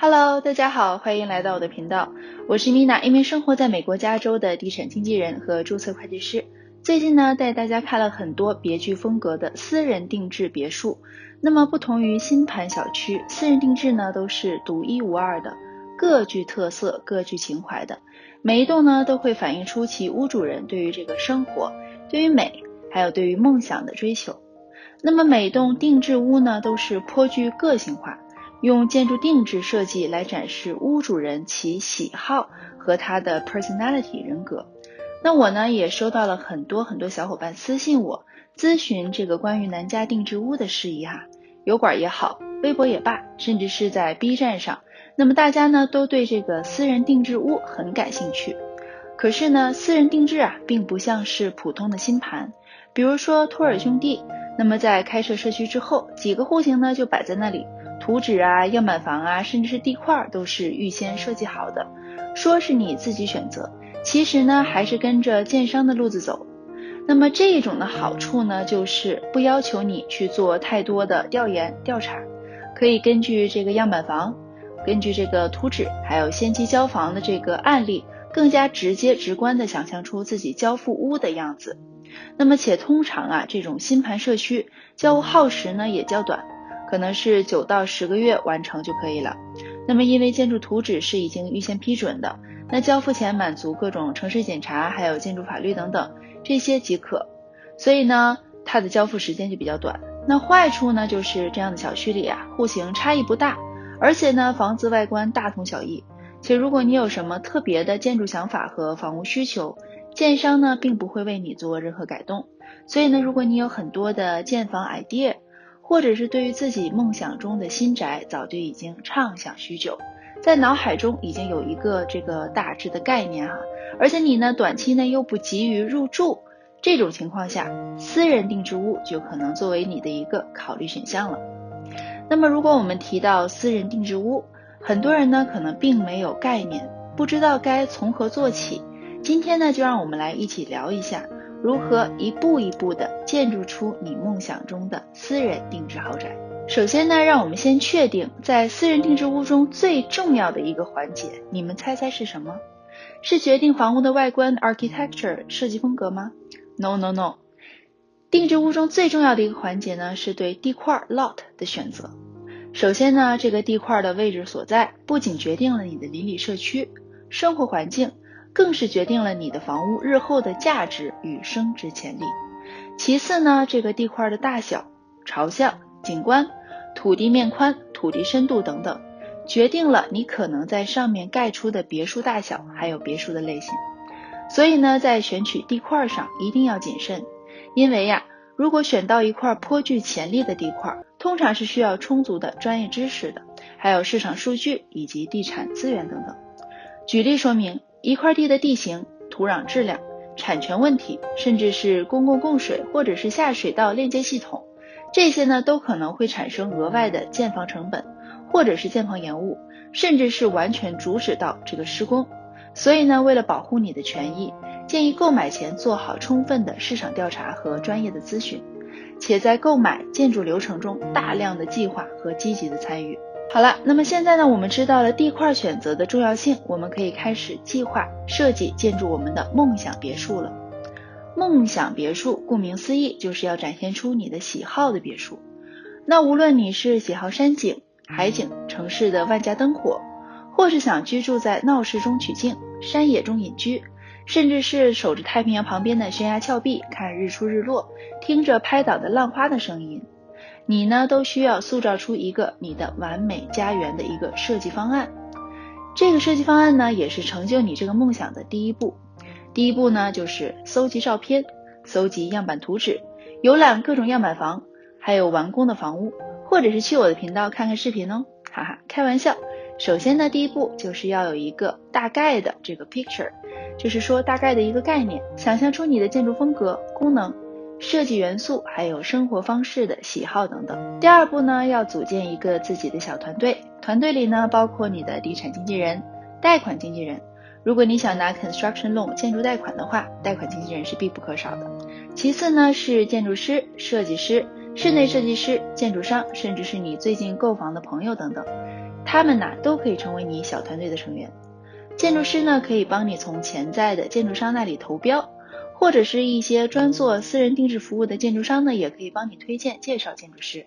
Hello，大家好，欢迎来到我的频道，我是 Mina，一名生活在美国加州的地产经纪人和注册会计师。最近呢，带大家看了很多别具风格的私人定制别墅。那么不同于新盘小区，私人定制呢都是独一无二的，各具特色，各具情怀的。每一栋呢都会反映出其屋主人对于这个生活、对于美，还有对于梦想的追求。那么每栋定制屋呢都是颇具个性化，用建筑定制设计来展示屋主人其喜好和他的 personality 人格。那我呢也收到了很多小伙伴私信我咨询这个关于南家定制屋的事宜哈，油管也好，微博也罢，甚至是在 B 站上，那么大家呢都对这个私人定制屋很感兴趣。可是呢，私人定制并不像是普通的新盘，比如说托尔兄弟，那么在开设社区之后，几个户型呢就摆在那里，图纸样板房甚至是地块都是预先设计好的，说是你自己选择，其实呢还是跟着建商的路子走。那么这种的好处呢，就是不要求你去做太多的调查，可以根据这个样板房，根据这个图纸，还有先期交房的这个案例，更加直接直观地想象出自己交付屋的样子。那么且通常这种新盘社区交屋耗时呢也较短，可能是9到10个月完成就可以了。那么因为建筑图纸是已经预先批准的，那交付前满足各种城市检查还有建筑法律等等这些即可，所以呢它的交付时间就比较短。那坏处呢就是这样的小区里户型差异不大，而且呢房子外观大同小异，且如果你有什么特别的建筑想法和房屋需求，建商呢并不会为你做任何改动。所以呢，如果你有很多的建房 idea， 或者是对于自己梦想中的新宅早就已经畅想许久，在脑海中已经有一个这个大致的概念而且你呢短期内又不急于入住，这种情况下，私人定制屋就可能作为你的一个考虑选项了。那么如果我们提到私人定制屋，很多人呢可能并没有概念，不知道该从何做起。今天呢就让我们来一起聊一下如何一步一步的建筑出你梦想中的私人定制豪宅。首先呢，让我们先确定在私人定制屋中最重要的一个环节，你们猜猜是什么？是决定房屋的外观 architecture 设计风格吗？ No。 定制屋中最重要的一个环节呢，是对地块 lot 的选择。首先呢，这个地块的位置所在不仅决定了你的邻里社区、生活环境，更是决定了你的房屋日后的价值与升值潜力。其次呢，这个地块的大小、朝向、景观、土地面宽、土地深度等等，决定了你可能在上面盖出的别墅大小，还有别墅的类型。所以呢，在选取地块上一定要谨慎，因为如果选到一块颇具潜力的地块，通常是需要充足的专业知识的，还有市场数据以及地产资源等等。举例说明，一块地的地形、土壤质量、产权问题，甚至是公共供水或者是下水道链接系统，这些呢都可能会产生额外的建房成本，或者是建房延误，甚至是完全阻止到这个施工。所以呢，为了保护你的权益，建议购买前做好充分的市场调查和专业的咨询，且在购买建筑流程中大量的计划和积极的参与。好了，那么现在呢，我们知道了地块选择的重要性，我们可以开始计划设计建筑我们的梦想别墅了。梦想别墅顾名思义，就是要展现出你的喜好的别墅。那无论你是喜好山景、海景、城市的万家灯火，或是想居住在闹市中取静、山野中隐居，甚至是守着太平洋旁边的悬崖峭壁，看日出日落，听着拍打的浪花的声音，你呢都需要塑造出一个你的完美家园的一个设计方案。这个设计方案呢，也是成就你这个梦想的第一步。第一步呢，就是搜集照片，搜集样板图纸，游览各种样板房，还有完工的房屋，或者是去我的频道看看视频哦，哈哈，开玩笑。首先呢，第一步就是要有一个大概的这个 picture， 就是说大概的一个概念，想象出你的建筑风格、功能、设计元素，还有生活方式的喜好等等。第二步呢，要组建一个自己的小团队，团队里呢包括你的地产经纪人、贷款经纪人。如果你想拿 construction loan 建筑贷款的话，贷款经纪人是必不可少的。其次呢，是建筑师、设计师、室内设计师、建筑商，甚至是你最近购房的朋友等等。他们呢都可以成为你小团队的成员。建筑师呢可以帮你从潜在的建筑商那里投标，或者是一些专做私人定制服务的建筑商呢也可以帮你推荐介绍建筑师。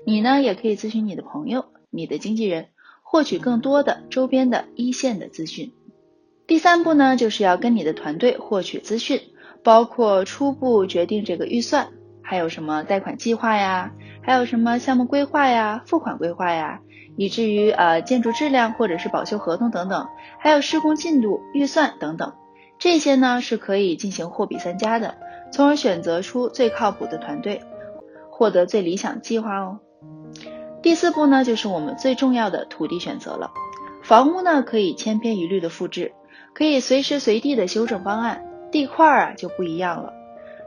你呢也可以咨询你的朋友、你的经纪人，获取更多的周边的一线的资讯。第3步呢就是要跟你的团队获取资讯，包括初步决定这个预算，还有什么贷款计划呀，还有什么项目规划呀、付款规划呀，以至于建筑质量或者是保修合同等等，还有施工进度、预算等等。这些呢是可以进行货比三家的，从而选择出最靠谱的团队，获得最理想计划哦。第4步呢就是我们最重要的土地选择了。房屋呢可以千篇一律的复制，可以随时随地的修正方案，地块就不一样了。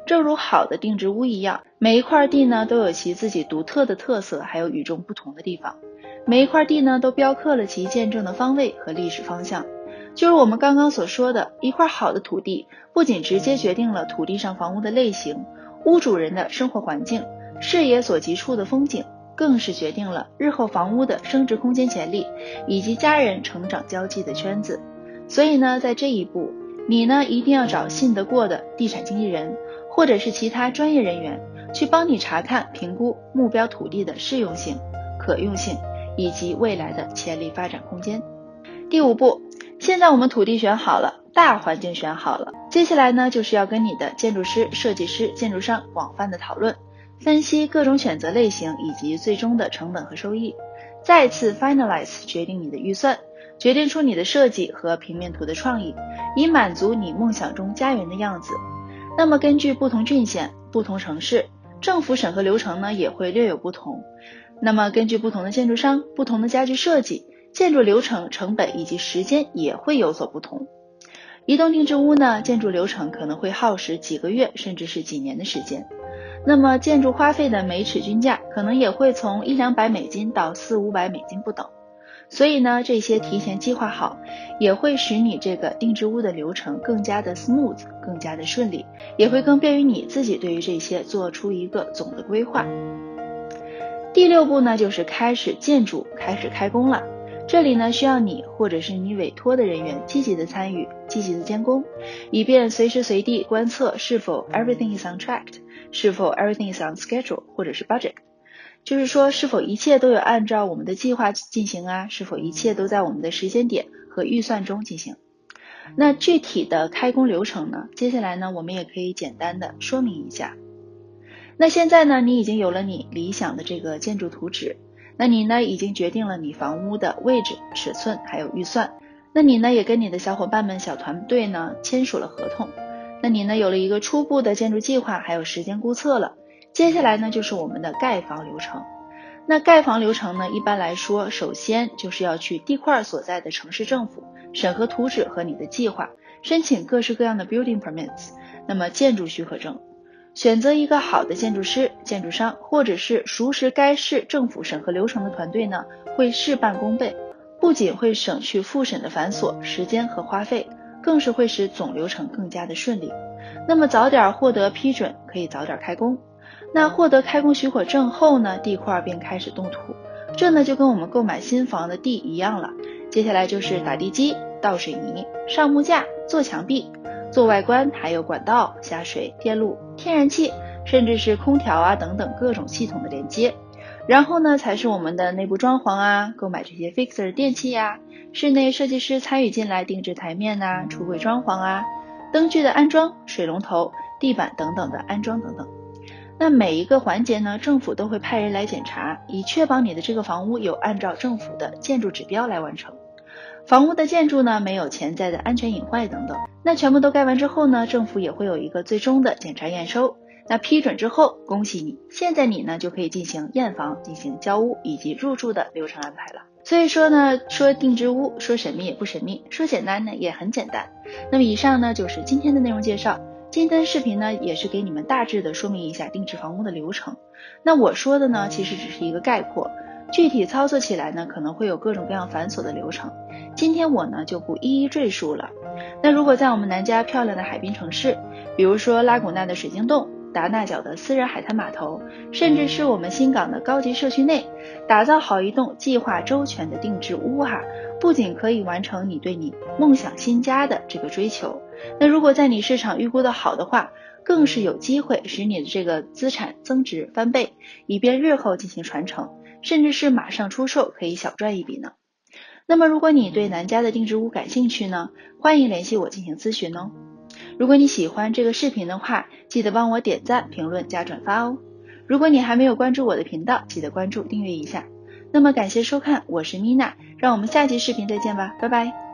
正如好的定制屋一样，每一块地呢都有其自己独特的特色，还有与众不同的地方。每一块地呢都标刻了其见证的方位和历史方向。就是我们刚刚所说的，一块好的土地不仅直接决定了土地上房屋的类型、屋主人的生活环境、视野所及处的风景，更是决定了日后房屋的升值空间潜力以及家人成长交际的圈子。所以呢，在这一步，你呢一定要找信得过的地产经纪人或者是其他专业人员去帮你查看评估目标土地的适用性、可用性以及未来的潜力发展空间。第5步，现在我们土地选好了，大环境选好了，接下来呢就是要跟你的建筑师、设计师、建筑商广泛的讨论，分析各种选择类型以及最终的成本和收益，再次 finalize 决定你的预算，决定出你的设计和平面图的创意，以满足你梦想中家园的样子。那么根据不同郡县、不同城市，政府审核流程呢也会略有不同。那么根据不同的建筑商、不同的家具设计，建筑流程、成本以及时间也会有所不同。移动定制屋呢，建筑流程可能会耗时几个月甚至是几年的时间。那么建筑花费的每尺均价可能也会从$100-200到$400-500不等。所以呢，这些提前计划好，也会使你这个定制屋的流程更加的 smooth， 更加的顺利，也会更便于你自己对于这些做出一个总的规划。第6步呢，就是开始建筑，开始开工了。这里呢，需要你或者是你委托的人员积极的参与，积极的监工，以便随时随地观测是否 everything is on track， 是否 everything is on schedule 或者是 budget。就是说是否一切都有按照我们的计划进行啊，是否一切都在我们的时间点和预算中进行。那具体的开工流程呢，接下来呢我们也可以简单的说明一下。那现在呢，你已经有了你理想的这个建筑图纸，那你呢已经决定了你房屋的位置、尺寸还有预算，那你呢也跟你的小伙伴们、小团队呢签署了合同，那你呢有了一个初步的建筑计划还有时间估测了。接下来呢就是我们的盖房流程。那盖房流程呢，一般来说，首先就是要去地块所在的城市政府审核图纸和你的计划，申请各式各样的 building permits， 那么建筑许可证。选择一个好的建筑师、建筑商，或者是熟识该市政府审核流程的团队呢，会事半功倍，不仅会省去复审的繁琐时间和花费，更是会使总流程更加的顺利。那么早点获得批准，可以早点开工。那获得开工许可证后呢，地块便开始动土，这呢就跟我们购买新房的地一样了。接下来就是打地基、倒水泥、上木架、做墙壁、做外观，还有管道、下水、电路、天然气，甚至是空调啊等等各种系统的连接。然后呢才是我们的内部装潢啊，购买这些 fixer 电器呀，室内设计师参与进来定制台面啊、橱柜装潢啊、灯具的安装、水龙头、地板等等的安装等等。那每一个环节呢，政府都会派人来检查，以确保你的这个房屋有按照政府的建筑指标来完成。房屋的建筑呢，没有潜在的安全隐患等等。那全部都盖完之后呢，政府也会有一个最终的检查验收。那批准之后，恭喜你，现在你呢就可以进行验房、进行交屋以及入住的流程安排了。所以说呢，说定制屋，说神秘也不神秘，说简单呢也很简单。那么以上呢就是今天的内容介绍。今天的视频呢，也是给你们大致的说明一下定制房屋的流程。那我说的呢，其实只是一个概括，具体操作起来呢，可能会有各种各样繁琐的流程。今天我呢就不一一赘述了。那如果在我们南加漂亮的海滨城市，比如说拉古纳的水晶洞，达纳角的私人海滩码头，甚至是我们新港的高级社区内，打造好一栋计划周全的定制屋不仅可以完成你对你梦想新家的这个追求，那如果在你市场预估的好的话，更是有机会使你的这个资产增值翻倍，以便日后进行传承，甚至是马上出售可以小赚一笔呢。那么如果你对南加的定制屋感兴趣呢，欢迎联系我进行咨询哦。如果你喜欢这个视频的话，记得帮我点赞、评论加转发哦。如果你还没有关注我的频道，记得关注订阅一下。那么感谢收看，我是米娜，让我们下期视频再见吧，拜拜。